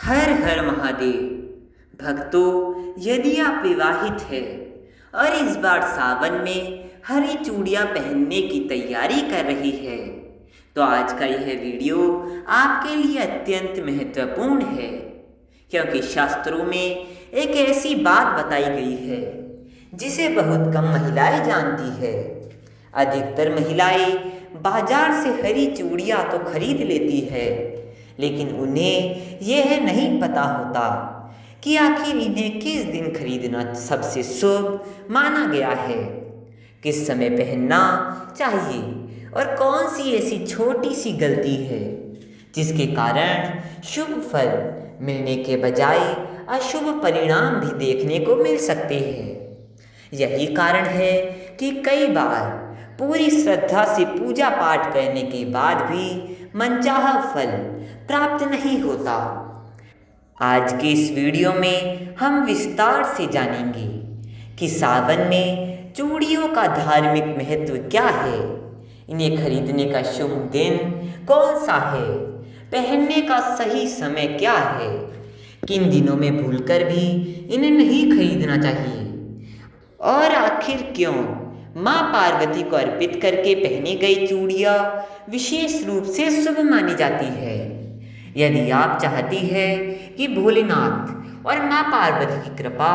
हर हर महादेव। भक्तों, यदि आप विवाहित हैं और इस बार सावन में हरी चूड़ियां पहनने की तैयारी कर रही है तो आज का यह वीडियो आपके लिए अत्यंत महत्वपूर्ण है, क्योंकि शास्त्रों में एक ऐसी बात बताई गई है जिसे बहुत कम महिलाएं जानती है। अधिकतर महिलाएं बाजार से हरी चूड़ियां तो खरीद लेती है, लेकिन उन्हें यह नहीं पता होता कि आखिर इन्हें किस दिन खरीदना सबसे शुभ माना गया है, किस समय पहनना चाहिए और कौन सी ऐसी छोटी सी गलती है जिसके कारण शुभ फल मिलने के बजाय अशुभ परिणाम भी देखने को मिल सकते हैं। यही कारण है कि कई बार पूरी श्रद्धा से पूजा पाठ करने के बाद भी मनचाहा फल प्राप्त नहीं होता। आज के इस वीडियो में हम विस्तार से जानेंगे कि सावन में चूड़ियों का धार्मिक महत्व क्या है, इन्हें खरीदने का शुभ दिन कौन सा है, पहनने का सही समय क्या है, किन दिनों में भूलकर भी इन्हें नहीं खरीदना चाहिए और आखिर क्यों माँ पार्वती को अर्पित करके पहनी गई चूड़ियाँ विशेष रूप से शुभ मानी जाती है। यदि आप चाहती है कि भोलेनाथ और माँ पार्वती की कृपा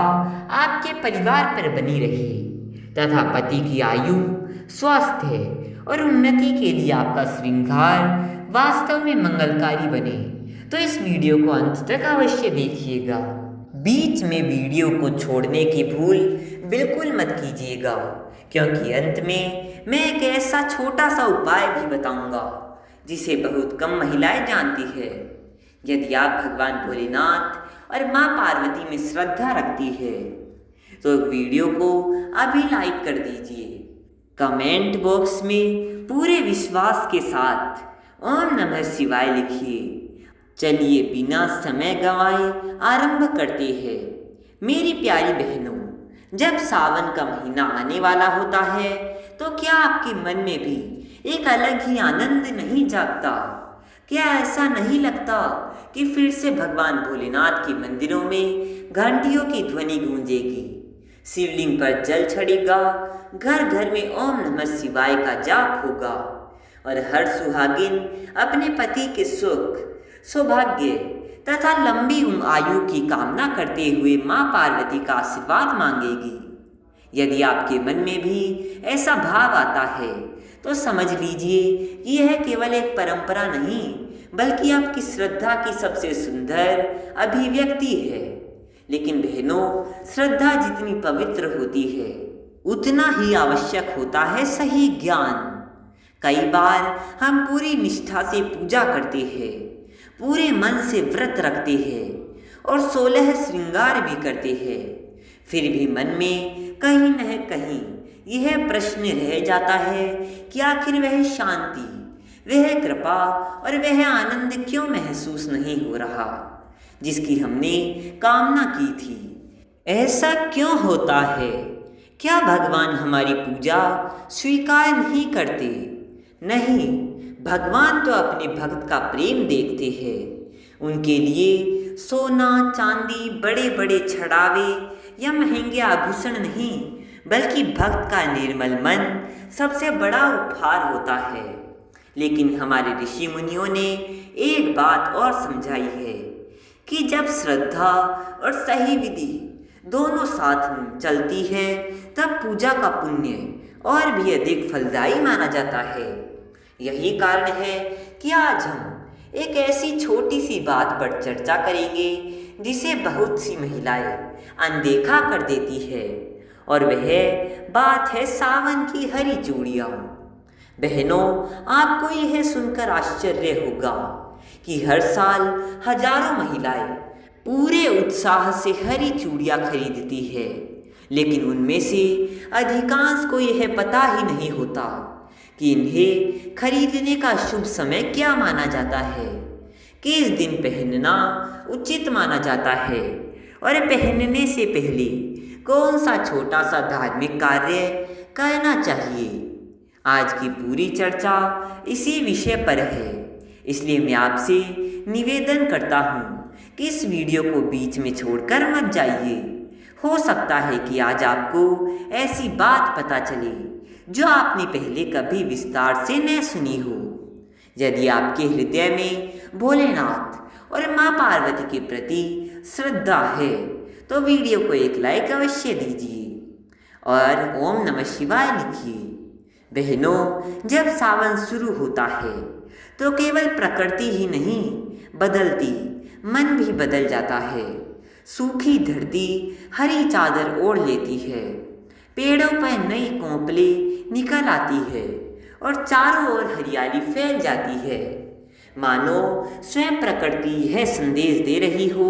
आपके परिवार पर बनी रहे तथा पति की आयु, स्वास्थ्य और उन्नति के लिए आपका श्रृंगार वास्तव में मंगलकारी बने, तो इस वीडियो को अंत तक अवश्य देखिएगा। बीच में वीडियो को छोड़ने की भूल बिल्कुल मत कीजिएगा, क्योंकि अंत में मैं एक ऐसा छोटा सा उपाय भी बताऊंगा जिसे बहुत कम महिलाएं जानती है। यदि आप भगवान भोलेनाथ और माँ पार्वती में श्रद्धा रखती है तो वीडियो को अभी लाइक कर दीजिए, कमेंट बॉक्स में पूरे विश्वास के साथ ओम नमः शिवाय लिखिए। चलिए बिना समय गंवाए आरंभ करते हैं। मेरी प्यारी बहनों, जब सावन का महीना आने वाला होता है तो क्या आपके मन में भी एक अलग ही आनंद नहीं जागता? क्या ऐसा नहीं लगता कि फिर से भगवान भोलेनाथ के मंदिरों में घंटियों की ध्वनि गूंजेगी, शिवलिंग पर जल चढ़ेगा, घर घर में ओम नमः शिवाय का जाप होगा और हर सुहागिन अपने पति के सुख, सौभाग्य तथा लंबी आयु की कामना करते हुए माँ पार्वती का आशीर्वाद मांगेगी? यदि आपके मन में भी ऐसा भाव आता है तो समझ लीजिए कि यह केवल एक परंपरा नहीं बल्कि आपकी श्रद्धा की सबसे सुंदर अभिव्यक्ति है। लेकिन बहनों, श्रद्धा जितनी पवित्र होती है उतना ही आवश्यक होता है सही ज्ञान। कई बार हम पूरी निष्ठा से पूजा करते हैं, पूरे मन से व्रत रखते हैं और 16 श्रृंगार भी करते हैं, फिर भी मन में कहीं न कहीं यह प्रश्न रह जाता है कि आखिर वह शांति, वह कृपा और वह आनंद क्यों महसूस नहीं हो रहा जिसकी हमने कामना की थी। ऐसा क्यों होता है? क्या भगवान हमारी पूजा स्वीकार नहीं करते? नहीं, भगवान तो अपने भक्त का प्रेम देखते हैं। उनके लिए सोना चांदी, बड़े बड़े छड़ावे या महंगे आभूषण नहीं बल्कि भक्त का निर्मल मन सबसे बड़ा उपहार होता है। लेकिन हमारे ऋषि मुनियों ने एक बात और समझाई है कि जब श्रद्धा और सही विधि दोनों साथ चलती है तब पूजा का पुण्य और भी अधिक फलदायी माना जाता है। यही कारण है कि आज हम एक ऐसी छोटी सी बात पर चर्चा करेंगे जिसे बहुत सी महिलाएं अनदेखा कर देती है, और वह बात है सावन की हरी चूड़ियाँ। बहनों, आपको यह सुनकर आश्चर्य होगा कि हर साल हजारों महिलाएं पूरे उत्साह से हरी चूड़ियाँ खरीदती है, लेकिन उनमें से अधिकांश को यह पता ही नहीं होता कि इन्हें खरीदने का शुभ समय क्या माना जाता है, किस दिन पहनना उचित माना जाता है और पहनने से पहले कौन सा छोटा सा धार्मिक कार्य करना चाहिए। आज की पूरी चर्चा इसी विषय पर है, इसलिए मैं आपसे निवेदन करता हूँ कि इस वीडियो को बीच में छोड़कर मत जाइए। हो सकता है कि आज आपको ऐसी बात पता चले जो आपने पहले कभी विस्तार से न सुनी हो। यदि आपके हृदय में भोलेनाथ और माँ पार्वती के प्रति श्रद्धा है तो वीडियो को एक लाइक अवश्य दीजिए और ओम नमः शिवाय लिखिए। बहनों, जब सावन शुरू होता है तो केवल प्रकृति ही नहीं बदलती, मन भी बदल जाता है। सूखी धरती हरी चादर ओढ़ लेती है, पेड़ों पर नई कोंपलें निकल आती है और चारों ओर हरियाली फैल जाती है। मानो स्वयं प्रकृति यह संदेश दे रही हो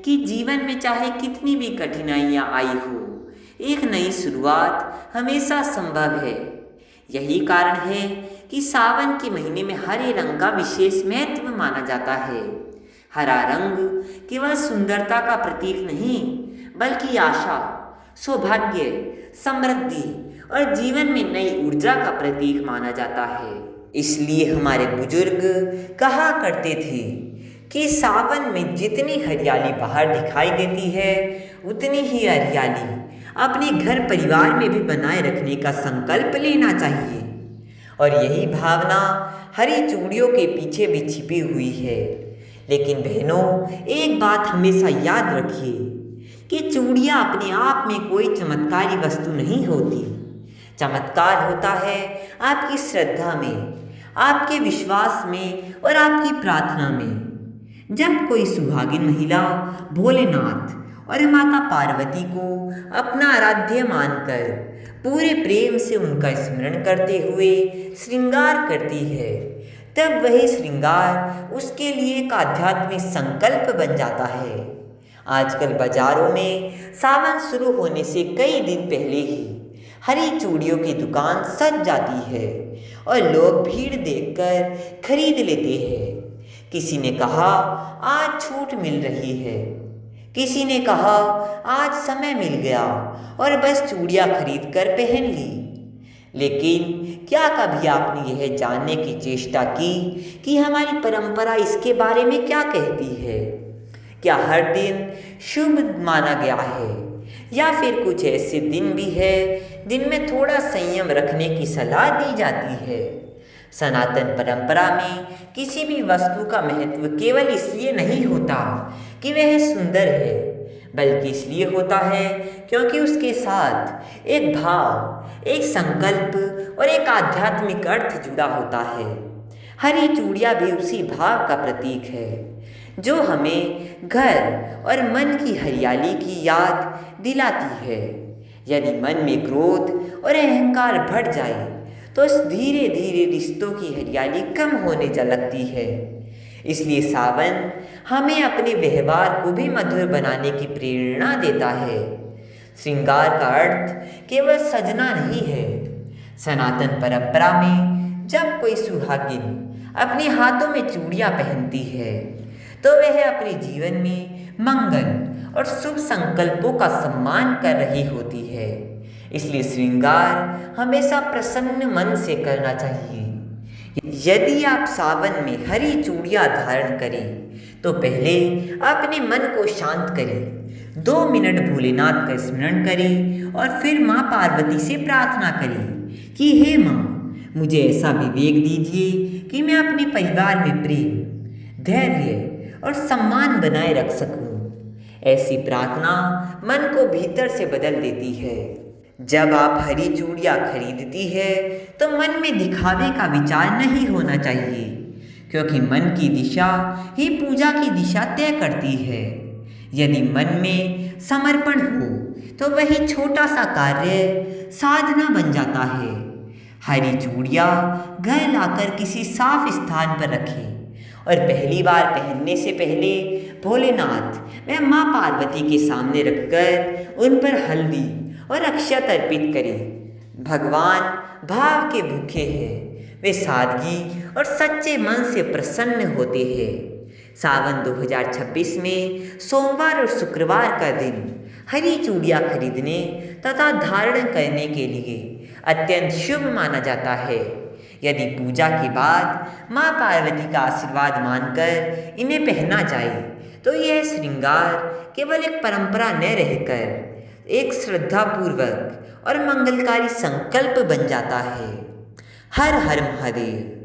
कि जीवन में चाहे कितनी भी कठिनाइयाँ आई हो, एक नई शुरुआत हमेशा संभव है। यही कारण है कि सावन के महीने में हरे रंग का विशेष महत्व माना जाता है। हरा रंग केवल सुंदरता का प्रतीक नहीं, बल्कि आशा, सौभाग्य, समृद्धि और जीवन में नई ऊर्जा का प्रतीक माना जाता है। इसलिए हमारे बुजुर्ग कहा करते थे कि सावन में जितनी हरियाली बाहर दिखाई देती है, उतनी ही हरियाली अपने घर परिवार में भी बनाए रखने का संकल्प लेना चाहिए। और यही भावना हरी चूड़ियों के पीछे भी छिपी हुई है। लेकिन बहनों, एक बात हमेशा याद रखिए कि चूड़ियाँ अपने आप में कोई चमत्कारी वस्तु नहीं होती। चमत्कार होता है आपकी श्रद्धा में, आपके विश्वास में और आपकी प्रार्थना में। जब कोई सुहागिन महिला भोलेनाथ और माता पार्वती को अपना आराध्य मानकर पूरे प्रेम से उनका स्मरण करते हुए श्रृंगार करती है, तब वही श्रृंगार उसके लिए एक आध्यात्मिक संकल्प बन जाता है। आजकल बाजारों में सावन शुरू होने से कई दिन पहले ही हरी चूड़ियों की दुकान सज जाती है और लोग भीड़ देखकर खरीद लेते हैं। किसी ने कहा आज छूट मिल रही है, किसी ने कहा आज समय मिल गया और बस चूड़ियाँ खरीद कर पहन ली। लेकिन क्या कभी आपने यह जानने की चेष्टा की कि हमारी परंपरा इसके बारे में क्या कहती है? क्या हर दिन शुभ माना गया है या फिर कुछ ऐसे दिन भी है जिनमें थोड़ा संयम रखने की सलाह दी जाती है? सनातन परंपरा में किसी भी वस्तु का महत्व केवल इसलिए नहीं होता कि वह सुंदर है, बल्कि इसलिए होता है क्योंकि उसके साथ एक भाव, एक संकल्प और एक आध्यात्मिक अर्थ जुड़ा होता है। हरी चूड़ियाँ भी उसी भाव का प्रतीक है जो हमें घर और मन की हरियाली की याद दिलाती है। यदि मन में क्रोध और अहंकार बढ़ जाए तो धीरे धीरे रिश्तों की हरियाली कम होने लगती है। इसलिए सावन हमें अपने व्यवहार को भी मधुर बनाने की प्रेरणा देता है। श्रृंगार का अर्थ केवल सजना नहीं है। सनातन परंपरा में जब कोई सुहागिन अपने हाथों में चूड़ियाँ पहनती है तो वह अपने जीवन में मंगल और शुभ संकल्पों का सम्मान कर रही होती है। इसलिए श्रृंगार हमेशा प्रसन्न मन से करना चाहिए। यदि आप सावन में हरी चूड़ियाँ धारण करें तो पहले अपने मन को शांत करें, 2 मिनट भोलेनाथ का स्मरण करें और फिर माँ पार्वती से प्रार्थना करें कि हे माँ, मुझे ऐसा विवेक दीजिए कि मैं अपने परिवार में प्रेम, धैर्य और सम्मान बनाए रख सकूं। ऐसी प्रार्थना मन को भीतर से बदल देती है। जब आप हरी चूड़ियाँ खरीदती है तो मन में दिखावे का विचार नहीं होना चाहिए, क्योंकि मन की दिशा ही पूजा की दिशा तय करती है। यदि मन में समर्पण हो तो वही छोटा सा कार्य साधना बन जाता है। हरी चूड़ियाँ घर लाकर किसी साफ स्थान पर रखें और पहली बार पहनने से पहले भोलेनाथ व माँ पार्वती के सामने रखकर उन पर हल्दी और अक्षत अर्पित करें। भगवान भाव के भूखे हैं, वे सादगी और सच्चे मन से प्रसन्न होते हैं। सावन 2026 में सोमवार और शुक्रवार का दिन हरी चूड़ियाँ खरीदने तथा धारण करने के लिए अत्यंत शुभ माना जाता है। यदि पूजा के बाद माँ पार्वती का आशीर्वाद मानकर इन्हें पहना जाए तो यह श्रृंगार केवल एक परंपरा न रहकर एक श्रद्धापूर्वक और मंगलकारी संकल्प बन जाता है। हर हर महादेव।